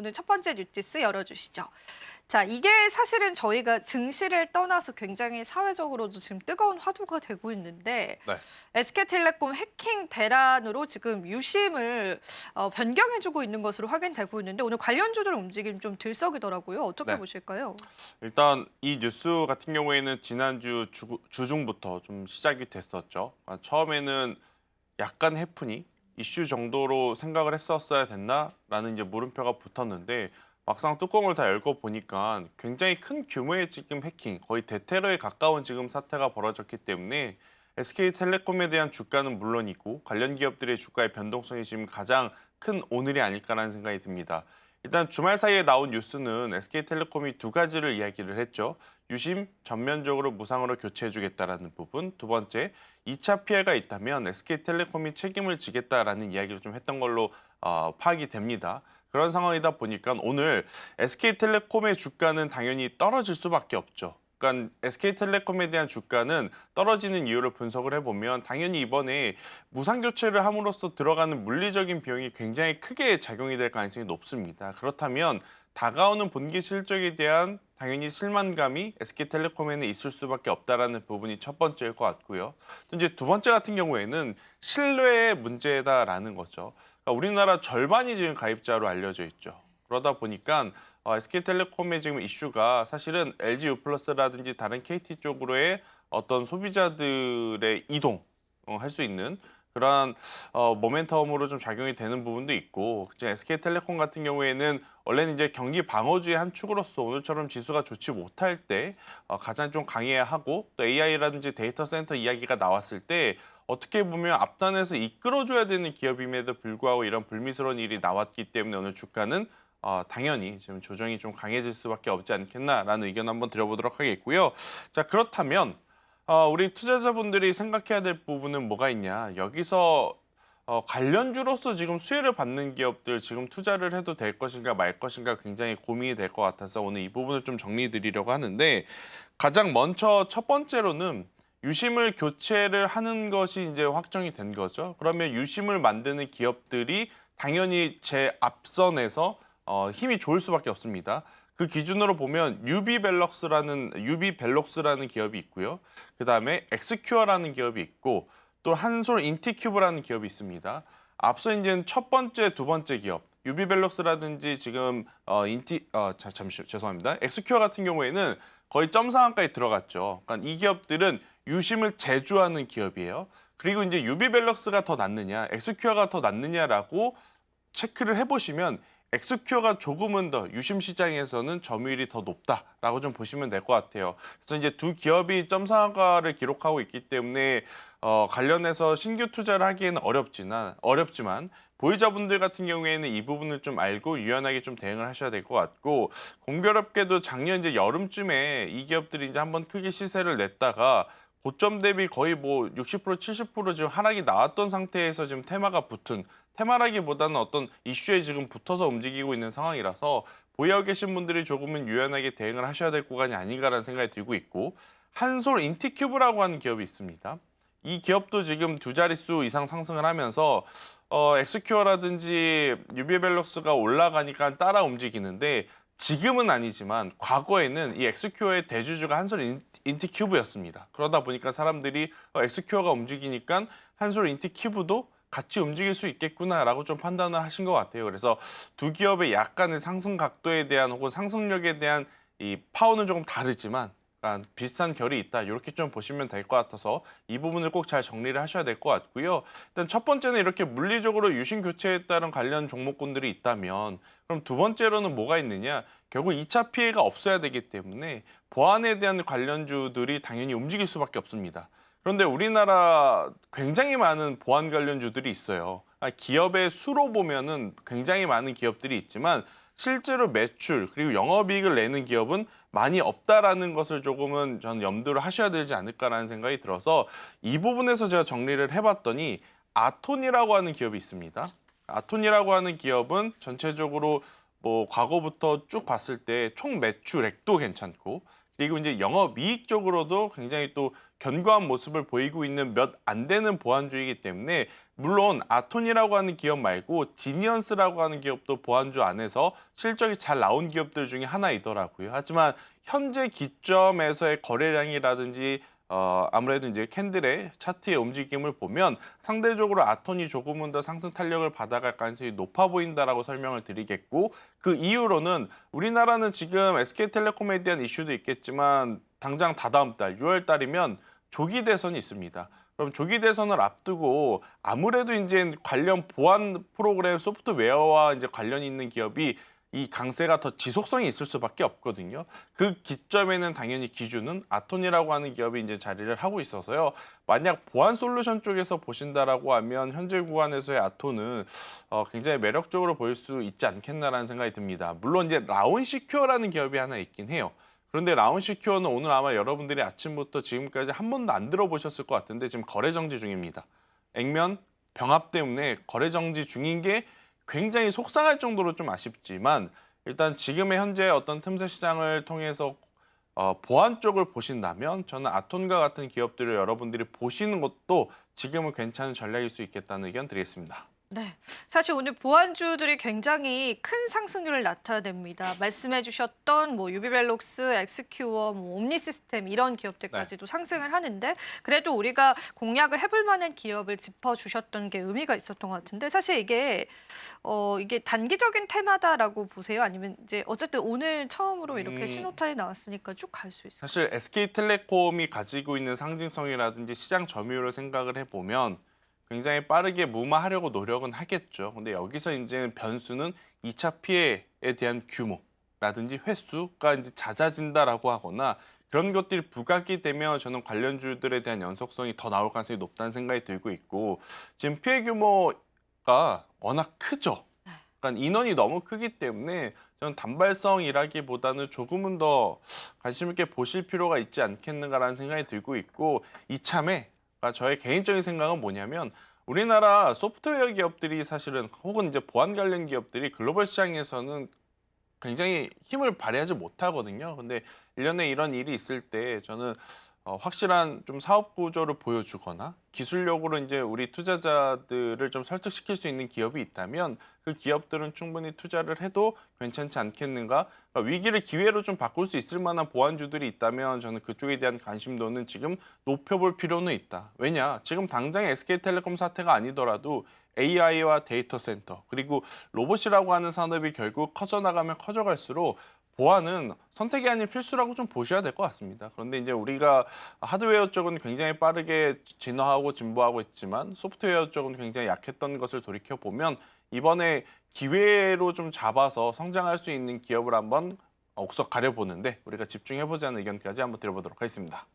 오늘 첫 번째 뉴티스 열어주시죠. 자, 이게 사실은 저희가 증시를 떠나서 굉장히 사회적으로도 지금 뜨거운 화두가 되고 있는데 네. SK텔레콤 해킹 대란으로 지금 유심을 변경해주고 있는 것으로 확인되고 있는데 오늘 관련주들 움직임 좀 들썩이더라고요. 어떻게 네. 보실까요? 일단 이 뉴스 같은 경우에는 지난주 주중부터 좀 시작이 됐었죠. 처음에는 약간 해프닝, 이슈 정도로 생각을 했었어야 됐나라는 이제 물음표가 붙었는데 막상 뚜껑을 다 열고 보니까 굉장히 큰 규모의 지금 해킹, 거의 대테러에 가까운 지금 사태가 벌어졌기 때문에 SK텔레콤에 대한 주가는 물론이고 관련 기업들의 주가의 변동성이 지금 가장 큰 오늘이 아닐까라는 생각이 듭니다. 일단 주말 사이에 나온 뉴스는 SK텔레콤이 두 가지를 이야기를 했죠. 유심 전면적으로 무상으로 교체해주겠다라는 부분. 두 번째, 2차 피해가 있다면 SK텔레콤이 책임을 지겠다라는 이야기를 좀 했던 걸로 파악이 됩니다. 그런 상황이다 보니까 오늘 SK텔레콤의 주가는 당연히 떨어질 수밖에 없죠. 그러니까 SK텔레콤에 대한 주가는 떨어지는 이유를 분석을 해보면 당연히 이번에 무상 교체를 함으로써 들어가는 물리적인 비용이 굉장히 크게 작용이 될 가능성이 높습니다. 그렇다면 다가오는 분기 실적에 대한 당연히 실망감이 SK텔레콤에는 있을 수밖에 없다라는 부분이 첫 번째일 것 같고요. 또 이제 두 번째 같은 경우에는 신뢰의 문제다라는 거죠. 그러니까 우리나라 절반이 지금 가입자로 알려져 있죠. 그러다 보니까 SK텔레콤의 지금 이슈가 사실은 LG U+라든지 다른 KT 쪽으로의 어떤 소비자들의 이동 할 수 있는 그러한 모멘텀으로 좀 작용이 되는 부분도 있고 SK텔레콤 같은 경우에는 원래는 이제 경기 방어주의 한 축으로서 오늘처럼 지수가 좋지 못할 때 가장 좀 강해야 하고 또 AI라든지 데이터 센터 이야기가 나왔을 때 어떻게 보면 앞단에서 이끌어줘야 되는 기업임에도 불구하고 이런 불미스러운 일이 나왔기 때문에 오늘 주가는 당연히 지금 조정이 좀 강해질 수밖에 없지 않겠나라는 의견 한번 드려보도록 하겠고요. 자, 그렇다면 우리 투자자분들이 생각해야 될 부분은 뭐가 있냐. 여기서 관련주로서 지금 수혜를 받는 기업들 지금 투자를 해도 될 것인가 말 것인가 굉장히 고민이 될 것 같아서 오늘 이 부분을 좀 정리해 드리려고 하는데 가장 먼저 첫 번째로는 유심을 교체를 하는 것이 이제 확정이 된 거죠. 그러면 유심을 만드는 기업들이 당연히 제 앞선에서 힘이 좋을 수밖에 없습니다. 그 기준으로 보면 유비벨럭스라는 기업이 있고요. 그다음에 엑스큐어라는 기업이 있고 또 한솔 인티큐브라는 기업이 있습니다. 앞서 이제는 첫 번째, 두 번째 기업 유비벨럭스라든지 지금 죄송합니다. 엑스큐어 같은 경우에는 거의 점상한가에 들어갔죠. 그러니까 이 기업들은 유심을 제조하는 기업이에요. 그리고 이제 유비벨럭스가 더 낫느냐, 엑스큐어가 더 낫느냐라고 체크를 해보시면 엑스큐어가 조금은 더 유심 시장에서는 점유율이 더 높다라고 좀 보시면 될 것 같아요. 그래서 이제 두 기업이 점상가를 기록하고 있기 때문에 관련해서 신규 투자를 하기에는 어렵지만 보유자분들 같은 경우에는 이 부분을 좀 알고 유연하게 좀 대응을 하셔야 될 것 같고 공교롭게도 작년 이제 여름쯤에 이 기업들이 이제 한번 크게 시세를 냈다가 고점 대비 거의 뭐 60% 70% 지금 하락이 나왔던 상태에서 지금 테마라기보다는 어떤 이슈에 지금 붙어서 움직이고 있는 상황이라서 보유하고 계신 분들이 조금은 유연하게 대응을 하셔야 될 구간이 아닌가라는 생각이 들고 있고 한솔 인티큐브라고 하는 기업이 있습니다. 이 기업도 지금 두 자릿수 이상 상승을 하면서 엑스큐어라든지 유비벨럭스가 올라가니까 따라 움직이는데 지금은 아니지만 과거에는 이 엑스큐어의 대주주가 한솔 인티큐브였습니다. 그러다 보니까 사람들이 엑스큐어가 움직이니까 한솔 인티큐브도 같이 움직일 수 있겠구나라고 좀 판단을 하신 것 같아요. 그래서 두 기업의 약간의 상승 각도에 대한 혹은 상승력에 대한 이 파워는 조금 다르지만 비슷한 결이 있다. 이렇게 좀 보시면 될 것 같아서 이 부분을 꼭 잘 정리를 하셔야 될 것 같고요. 일단 첫 번째는 이렇게 물리적으로 유심 교체에 따른 관련 종목군들이 있다면 그럼 두 번째로는 뭐가 있느냐? 결국 2차 피해가 없어야 되기 때문에 보안에 대한 관련주들이 당연히 움직일 수밖에 없습니다. 그런데 우리나라 굉장히 많은 보안 관련주들이 있어요. 기업의 수로 보면은 굉장히 많은 기업들이 있지만 실제로 매출 그리고 영업이익을 내는 기업은 많이 없다라는 것을 조금은 저는 염두를 하셔야 되지 않을까라는 생각이 들어서 이 부분에서 제가 정리를 해봤더니 아톤이라고 하는 기업이 있습니다. 아톤이라고 하는 기업은 전체적으로 뭐 과거부터 쭉 봤을 때 총 매출액도 괜찮고 그리고 이제 영업이익 쪽으로도 굉장히 또 견고한 모습을 보이고 있는 몇 안 되는 보안주이기 때문에 물론 아톤이라고 하는 기업 말고 지니언스라고 하는 기업도 보안주 안에서 실적이 잘 나온 기업들 중에 하나이더라고요. 하지만 현재 기점에서의 거래량이라든지 아무래도 이제 캔들의 차트의 움직임을 보면 상대적으로 아톤이 조금은 더 상승 탄력을 받아갈 가능성이 높아 보인다라고 설명을 드리겠고 그 이유로는 우리나라는 지금 SK텔레콤에 대한 이슈도 있겠지만 당장 다다음 달 6월 달이면 조기 대선이 있습니다. 그럼 조기 대선을 앞두고 아무래도 이제 관련 보안 프로그램 소프트웨어와 이제 관련이 있는 기업이 이 강세가 더 지속성이 있을 수밖에 없거든요. 그 기점에는 당연히 기준은 아톤이라고 하는 기업이 이제 자리를 하고 있어서요. 만약 보안 솔루션 쪽에서 보신다라고 하면 현재 구간에서의 아톤은 굉장히 매력적으로 보일 수 있지 않겠나라는 생각이 듭니다. 물론 이제 라운시큐어라는 기업이 하나 있긴 해요. 그런데 라운시큐어는 오늘 아마 여러분들이 아침부터 지금까지 한 번도 안 들어보셨을 것 같은데 지금 거래 정지 중입니다. 액면 병합 때문에 거래 정지 중인 게 굉장히 속상할 정도로 좀 아쉽지만 일단 지금의 현재 어떤 틈새 시장을 통해서 보안 쪽을 보신다면 저는 아톤과 같은 기업들을 여러분들이 보시는 것도 지금은 괜찮은 전략일 수 있겠다는 의견 드리겠습니다. 네, 사실 오늘 보안주들이 굉장히 큰 상승률을 나타냅니다. 말씀해 주셨던 뭐 유비벨록스, 엑스큐어, 뭐 옴니시스템 이런 기업들까지도 상승을 하는데 그래도 우리가 공략을 해볼 만한 기업을 짚어주셨던 게 의미가 있었던 것 같은데 사실 이게 단기적인 테마다라고 보세요? 아니면 이제 어쨌든 오늘 처음으로 이렇게 신호탄이 나왔으니까 쭉 갈 수 있어요? 사실 SK텔레콤이 가지고 있는 상징성이라든지 시장 점유율을 생각을 해보면 굉장히 빠르게 무마하려고 노력은 하겠죠. 근데 여기서 이제 변수는 2차 피해에 대한 규모라든지 횟수가 이제 잦아진다라고 하거나 그런 것들이 부각이 되면 저는 관련주들에 대한 연속성이 더 나올 가능성이 높다는 생각이 들고 있고 지금 피해 규모가 워낙 크죠. 그러니까 인원이 너무 크기 때문에 저는 단발성이라기보다는 조금은 더 관심 있게 보실 필요가 있지 않겠는가라는 생각이 들고 있고 이참에 저의 개인적인 생각은 뭐냐면 우리나라 소프트웨어 기업들이 사실은 혹은 이제 보안 관련 기업들이 글로벌 시장에서는 굉장히 힘을 발휘하지 못하거든요. 근데 1년에 이런 일이 있을 때 저는 확실한 좀 사업 구조를 보여주거나 기술력으로 이제 우리 투자자들을 좀 설득시킬 수 있는 기업이 있다면 그 기업들은 충분히 투자를 해도 괜찮지 않겠는가? 그러니까 위기를 기회로 좀 바꿀 수 있을 만한 보안주들이 있다면 저는 그쪽에 대한 관심도는 지금 높여볼 필요는 있다. 왜냐? 지금 당장 SK텔레콤 사태가 아니더라도 AI와 데이터 센터 그리고 로봇이라고 하는 산업이 결국 커져나가면 커져갈수록 보안은 선택이 아닌 필수라고 좀 보셔야 될 것 같습니다. 그런데 이제 우리가 하드웨어 쪽은 굉장히 빠르게 진화하고 진보하고 있지만 소프트웨어 쪽은 굉장히 약했던 것을 돌이켜 보면 이번에 기회로 좀 잡아서 성장할 수 있는 기업을 한번 옥석 가려보는데 우리가 집중해보자는 의견까지 한번 드려보도록 하겠습니다.